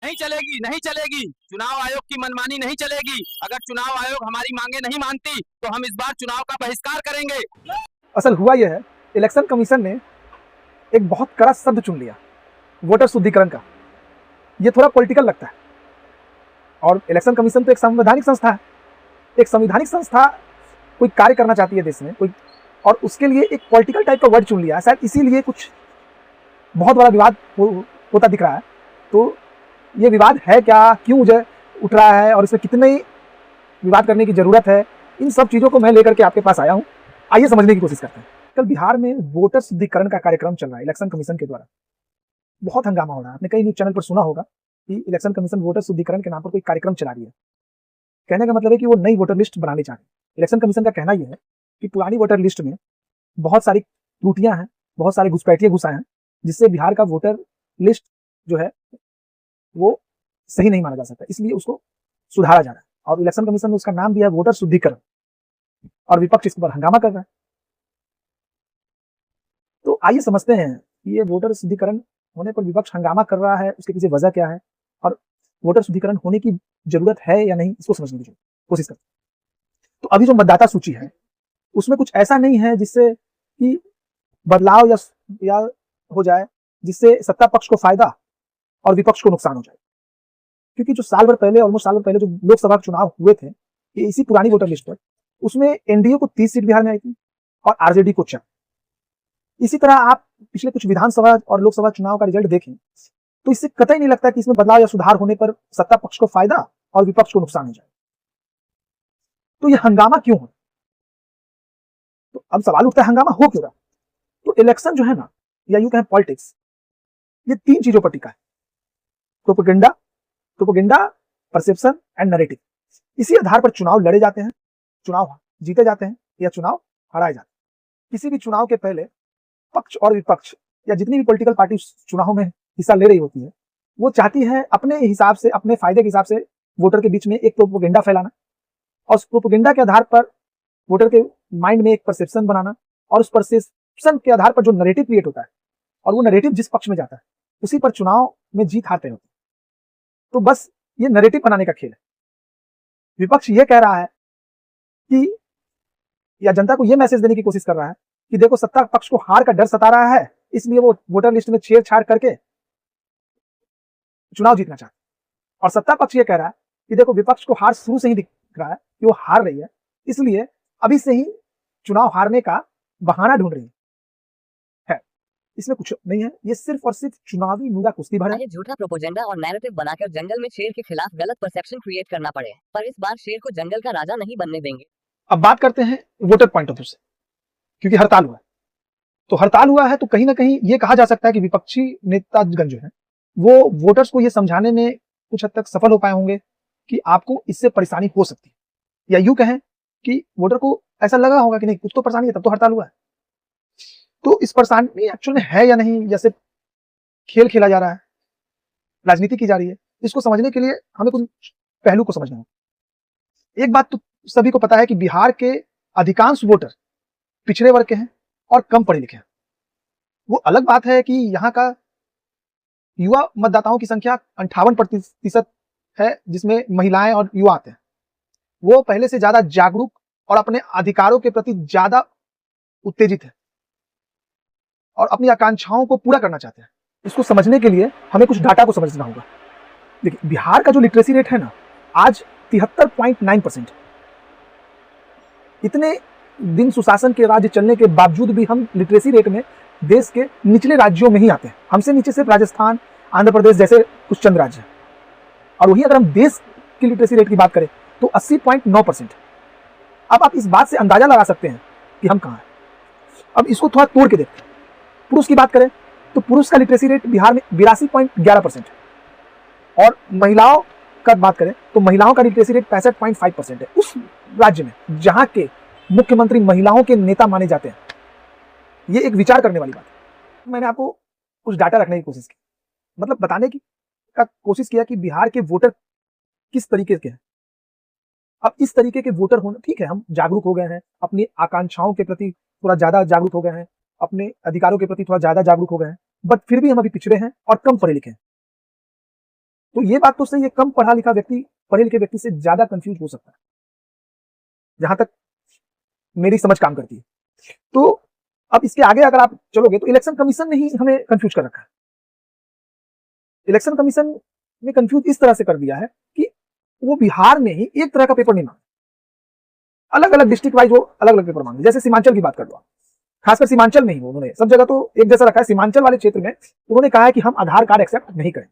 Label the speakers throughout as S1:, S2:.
S1: नहीं चलेगी, नहीं चलेगी। चुनाव आयोग की मनमानी नहीं चलेगी। अगर चुनाव आयोग हमारी मांगे नहीं मानती तो हम इस बार चुनाव का बहिष्कार करेंगे।
S2: असल हुआ यह है, इलेक्शन कमीशन ने एक बहुत कड़ा शब्द चुन लिया वोटर शुद्धिकरण का। यह थोड़ा पॉलिटिकल लगता है और इलेक्शन कमीशन तो एक संवैधानिक संस्था है। एक संवैधानिक संस्था कोई कार्य करना चाहती है देश में कोई, और उसके लिए एक पॉलिटिकल टाइप का वर्ड चुन लिया है। शायद इसीलिए कुछ बहुत बड़ा विवाद होता दिख रहा है। तो ये विवाद है क्या, क्यों मुझे उठ रहा है और इसमें कितने विवाद करने की जरूरत है, इन सब चीजों को मैं लेकर के आपके पास आया हूं। आइए समझने की कोशिश करते हैं। कल बिहार में वोटर शुद्धिकरण का कार्यक्रम चल रहा है इलेक्शन कमीशन के द्वारा। बहुत हंगामा हो रहा है। आपने कई न्यूज चैनल पर सुना होगा कि इलेक्शन कमीशन वोटर शुद्धिकरण के नाम पर कोई कार्यक्रम चला रही है। कहने का मतलब है कि वो नई वोटर लिस्ट बनाने चाह रहे हैं। इलेक्शन कमीशन का कहना यह है कि पुरानी वोटर लिस्ट में बहुत सारी त्रुटियां हैं, बहुत सारे घुसपैठिए घुसा हैं, जिससे बिहार का वोटर लिस्ट जो है वो सही नहीं माना जा सकता, इसलिए उसको सुधारा जा रहा है। और इलेक्शन कमीशन ने उसका नाम दिया वोटर शुद्धिकरण, और विपक्ष इस पर हंगामा कर रहा है। तो आइए समझते हैं कि ये वोटर शुद्धिकरण होने पर विपक्ष हंगामा कर रहा है, उसके पीछे वजह क्या है, और वोटर शुद्धिकरण होने की जरूरत है या नहीं, इसको समझने की कोशिश करते हैं। तो अभी जो मतदाता सूची है उसमें कुछ ऐसा नहीं है जिससे कि बदलाव या हो जाए जिससे सत्ता पक्ष को फायदा और विपक्ष को नुकसान हो जाए। क्योंकि जो साल भर पहले, ऑलमोस्ट साल भर पहले जो लोकसभा चुनाव हुए थे, ये इसी पुरानी वोटर लिस्ट पर, उसमें एनडीए को 30 सीट बिहार में आई थी और आरजेडी को 4। इसी तरह आप पिछले कुछ विधानसभा और लोकसभा चुनाव का रिजल्ट देखें तो इससे कतई नहीं लगता कि इसमें बदलाव या सुधार होने पर सत्ता पक्ष को फायदा और विपक्ष को नुकसान हो जाए। तो यह हंगामा क्यों है? तो अब सवाल उठता है, हंगामा हो क्यों रहा? तो इलेक्शन जो है ना, या यूं कहें पॉलिटिक्स, ये 3 चीजों पर टिका है। Propaganda, perception and narrative. इसी आधार पर चुनाव लड़े जाते हैं, चुनाव जीते जाते हैं या चुनाव हारे जाते हैं। किसी भी चुनाव के पहले पक्ष और विपक्ष या जितनी भी पॉलिटिकल पार्टी चुनाव में हिस्सा ले रही होती है, वो चाहती है अपने हिसाब से, अपने फायदे के हिसाब से वोटर के बीच में एक प्रोपेगेंडा फैलाना, और उस प्रोपेगेंडा के आधार पर वोटर के माइंड में एक परसेप्शन बनाना, और उस परसेप्शन के आधार पर जो नैरेटिव क्रिएट होता है और वो नैरेटिव जिस पक्ष में जाता है उसी पर चुनाव में जीत हारते होते हैं। तो बस ये नैरेटिव बनाने का खेल है। विपक्ष ये कह रहा है कि, या जनता को ये मैसेज देने की कोशिश कर रहा है कि देखो, सत्ता पक्ष को हार का डर सता रहा है, इसलिए वो वोटर लिस्ट में छेड़छाड़ करके चुनाव जीतना चाहता है। और सत्ता पक्ष ये कह रहा है कि देखो, विपक्ष को हार शुरू से ही दिख रहा है कि वो हार रही है, इसलिए अभी से ही चुनाव हारने का बहाना ढूंढ रही है। इसमें कुछ नहीं है, ये सिर्फ और सिर्फ चुनावी मुद्दा कुश्ती भर है।
S3: झूठा प्रोपेगेंडा और नैरेटिव बनाकर जंगल में शेर के खिलाफ गलत परसेप्शन क्रिएट करना पड़े, पर इस बार शेर को जंगल का राजा नहीं बनने देंगे।
S2: अब बात करते हैं वोटर पॉइंट ऑफ व्यू से, क्योंकि हड़ताल हुआ है। तो हड़ताल हुआ है तो कहीं ना कहीं ये कहा जा सकता है कि विपक्षी नेतागण जो है वो वोटर्स को ये समझाने में कुछ हद तक सफल हो पाए होंगे कि आपको इससे परेशानी हो सकती है, या यूं कहें कि वोटर को ऐसा लगा होगा कि नहीं, कुछ तो परेशानी है, तब तो हड़ताल हुआ है। तो इस परेशानी एक्चुअल में है या नहीं, जैसे खेल खेला जा रहा है, राजनीति की जा रही है, इसको समझने के लिए हमें कुछ पहलू को समझना होगा। एक बात तो सभी को पता है कि बिहार के अधिकांश वोटर पिछड़े वर्ग के हैं और कम पढ़े लिखे हैं। वो अलग बात है कि यहाँ का युवा मतदाताओं की संख्या 58% है, जिसमें महिलाएं और युवा आते हैं। वो पहले से ज्यादा जागरूक और अपने अधिकारों के प्रति ज्यादा उत्तेजित है और अपनी आकांक्षाओं को पूरा करना चाहते हैं। इसको समझने के लिए हमें कुछ डाटा को समझना होगा। देखिए, बिहार का जो लिटरेसी रेट है ना, आज 73.9%। इतने दिन सुशासन के राज्य चलने के बावजूद भी हम लिटरेसी रेट में देश के निचले राज्यों में ही आते हैं। हमसे नीचे सिर्फ राजस्थान, आंध्र प्रदेश जैसे कुछ चंद राज्य हैं। और वहीं अगर हम देश की लिटरेसी रेट की बात करें तो 80.9%। अब आप इस बात से अंदाजा लगा सकते हैं कि हम कहाँ हैं। अब इसको थोड़ा तोड़ के देखते हैं। पुरुष की बात करें तो पुरुष का लिटरेसी रेट बिहार में 82.11%, और महिलाओं का बात करें तो महिलाओं का लिटरेसी रेट 65.5% है। उस राज्य में जहां के मुख्यमंत्री महिलाओं के नेता माने जाते हैं। ये एक विचार करने वाली बात है। मैंने आपको कुछ डाटा रखने की कोशिश की, मतलब बताने की कोशिश किया कि बिहार के वोटर किस तरीके के हैं। अब इस तरीके के वोटर होना ठीक है, हम जागरूक हो गए हैं, अपनी आकांक्षाओं के प्रति थोड़ा ज्यादा जागरूक हो गए हैं, अपने अधिकारों के प्रति थोड़ा ज्यादा जागरूक हो गए हैं, बट फिर भी हम अभी पिछड़े हैं और कम पढ़े लिखे हैं। तो ये बात तो सही है, कम पढ़ा लिखा व्यक्ति पढ़े लिखे व्यक्ति से ज्यादा कंफ्यूज हो सकता है, जहां तक मेरी समझ काम करती है। तो अब इसके आगे अगर आप चलोगे तो इलेक्शन कमीशन ने ही हमें कंफ्यूज कर रखा है। इलेक्शन कमीशन ने कंफ्यूज इस तरह से कर दिया है कि वो बिहार में ही एक तरह का पेपर नहीं मांगे, अलग अलग डिस्ट्रिक्ट वाइज वो अलग अलग पेपर मांगे। जैसे सीमांचल की बात कर लो, खासकर सीमांचल में ही उन्होंने, सब जगह तो एक जैसा रखा है, सीमांचल वाले क्षेत्र में उन्होंने कहा है कि हम आधार कार्ड एक्सेप्ट नहीं करें।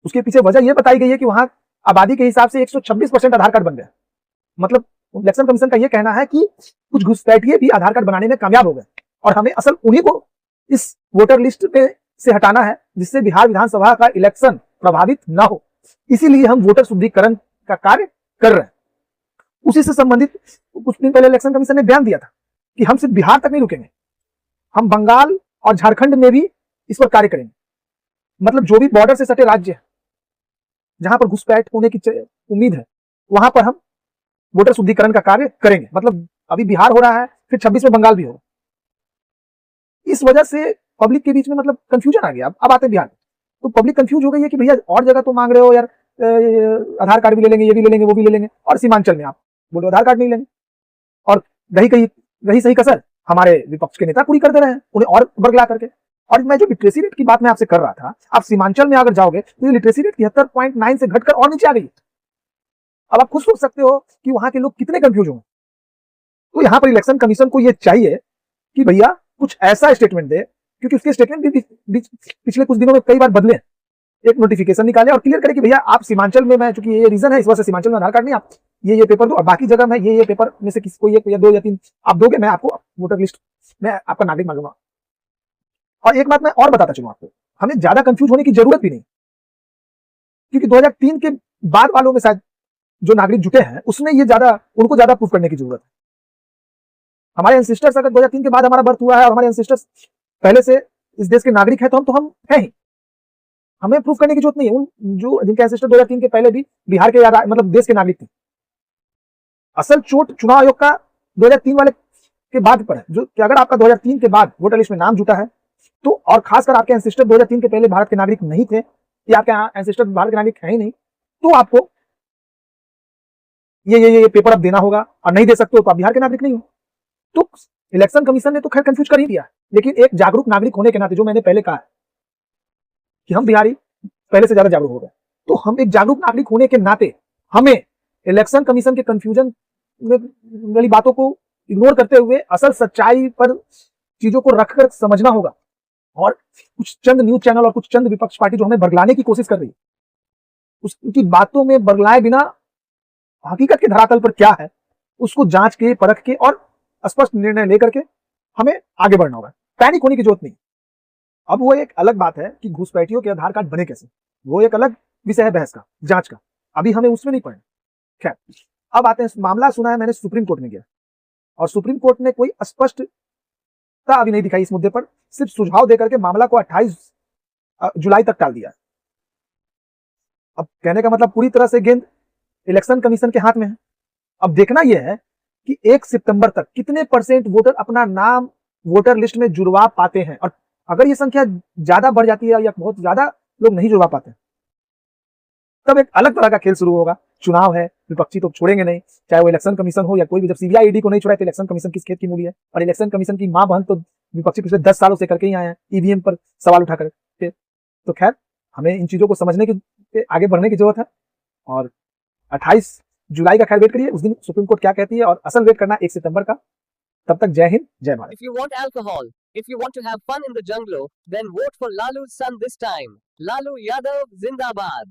S2: उसके पीछे वजह यह बताई गई है कि वहां आबादी के हिसाब से 126% आधार कार्ड बन गया। मतलब इलेक्शन कमीशन का यह कहना है कि कुछ घुसपैठिए भी आधार कार्ड बनाने में कामयाब हो गए और हमें असल उन्हीं को इस वोटर लिस्ट पे से हटाना है जिससे बिहार विधानसभा का इलेक्शन प्रभावित ना हो। इसीलिए हम वोटर शुद्धिकरण का कार्य कर रहे हैं। उसी से संबंधित कुछ दिन पहले इलेक्शन कमीशन ने बयान दिया था कि हम सिर्फ बिहार तक नहीं रुकेंगे, हम बंगाल और झारखंड में भी इस पर कार्य करेंगे। मतलब जो भी बॉर्डर से सटे राज्य है जहां पर घुसपैठ होने की उम्मीद है, वहां पर हम वोटर शुद्धिकरण का कार्य करेंगे। मतलब अभी बिहार हो रहा है, फिर 26 में बंगाल भी होगा। इस वजह से पब्लिक के बीच में मतलब कंफ्यूजन आ गया। अब आते हैं बिहार में, तो पब्लिक कंफ्यूज हो गई है कि भैया और जगह तो मांग रहे हो यार, आधार कार्ड भी ले लेंगे, ये भी ले लेंगे, वो भी ले लेंगे, और सीमांचल में आप बोलो आधार कार्ड नहीं लेंगे। और रही सही कसर हमारे विपक्ष के नेता पूरी कर दे रहे हैं, उन्हें और बरगला करके। और मैं जो लिटरेसी रेट की बात मैं आपसे कर रहा था, आप सीमांचल में अगर जाओगे तो ये लिटरेसी रेट 73.9 से घटकर और नीचे आ गई। अब आप खुद सोच सकते हो कि वहां के लोग कितने कंफ्यूज होंगे। तो यहां पर इलेक्शन कमीशन को यह चाहिए कि भैया कुछ ऐसा स्टेटमेंट दे, क्योंकि उसके स्टेटमेंट भी पिछले कुछ दिनों में कई बार बदले। एक नोटिफिकेशन निकाले और क्लियर करे कि भैया आप सीमांचल में, मैं चूंकि ये रीजन है इस वजह से सीमांचल में आधार कार्ड नहीं, आप ये पेपर दो, और बाकी जगह में ये पेपर में से किसी को एक या 2 या 3 आप दोगे, मैं आपको वोटर लिस्ट में आपका नागरिक मान लूंगा। और एक बात मैं और बताता चलूं आपको, हमें ज्यादा कंफ्यूज होने की जरूरत भी नहीं, क्योंकि 2003 के बाद वालों में शायद जो नागरिक जुटे हैं उसमें ये उनको ज्यादा प्रूफ करने की जरूरत है। हमारे एंसेस्टर्स अगर 2003 के बाद हमारा बर्थ हुआ है और हमारे एंसेस्टर्स पहले से इस देश के नागरिक है, तो हम हैं ही, हमें प्रूफ करने की जरूरत नहीं है। जो जिनके एंसेस्टर 2003 के पहले भी बिहार के मतलब देश के नागरिक थे। असल चोट चुनाव आयोग का 2003 वाले के बाद पर है, जो कि अगर आपका 2003 के बाद वोटर लिस्ट में नाम जुटा है तो, और खासकर आपके एंसेस्टर 2003 के पहले भारत के नागरिक नहीं थे या आपके एंसेस्टर भारत के नागरिक है ही नहीं, तो आपको ये पेपर अब देना होगा, और नहीं दे सकते हो तो आप बिहार के नागरिक नहीं हो। तो इलेक्शन कमीशन ने तो खैर कंफ्यूज कर ही दिया, लेकिन एक जागरूक नागरिक होने के नाते, जो मैंने पहले कहा कि हम बिहारी पहले से ज्यादा जागरूक हो गए, तो हम एक जागरूक नागरिक होने के नाते हमें इलेक्शन कमीशन के कंफ्यूजन वाली बातों को इग्नोर करते हुए असल सच्चाई पर चीजों को रखकर समझना होगा। और कुछ चंद न्यूज चैनल और कुछ चंद विपक्ष पार्टी जो हमें बरगलाने की कोशिश कर रही है, उसकी बातों में बरगलाए बिना हकीकत के धरातल पर क्या है उसको जांच के, परख के और स्पष्ट निर्णय लेकर के हमें आगे बढ़ना होगा। पैनिक होने की जरूरत नहीं। अब वो एक अलग बात है कि घुसपैठियों के आधार कार्ड बने कैसे, वो एक अलग विषय है बहस का, जांच का, अभी हमें उसमें नहीं पड़े। खैर, अब आते हैं, मामला सुना है मैंने सुप्रीम कोर्ट में गया, और सुप्रीम कोर्ट ने कोई स्पष्टता अभी नहीं दिखाई इस मुद्दे पर, सिर्फ सुझाव देकर के मामला को 28 जुलाई तक टाल दिया। अब कहने का मतलब पूरी तरह से गेंद इलेक्शन कमीशन के हाथ में है। अब देखना यह है कि 1 सितंबर तक कितने % वोटर अपना नाम वोटर लिस्ट में जुड़वा पाते हैं, और अगर ये संख्या ज्यादा बढ़ जाती है या बहुत ज्यादा लोग नहीं जुड़वा पाते, तब एक अलग तरह का खेल शुरू होगा। चुनाव है, विपक्षी तो छोड़ेंगे नहीं, चाहे वो इलेक्शन कमीशन हो या कोई भी। जब सीबीआई ईडी को नहीं छोड़ा तो इलेक्शन कमीशन किस खेत की मूली है, और इलेक्शन कमीशन की मां बहन तो विपक्षी पिछले 10 सालों से करके ही आए हैं, ईवीएम पर सवाल उठा करके। तो खैर, हमें इन चीजों को समझने की, आगे बढ़ने की जरूरत है, और 28 जुलाई का खैर वेट करिए, उस दिन सुप्रीम कोर्ट क्या कहती है, और असल वेट करना 1 सितंबर का। तब तक जय हिंद, जय Bharat.
S3: If you want alcohol, if you want to have fun in the jungle, then vote for Lalu's son this time. Lalu Yadav Zindabad.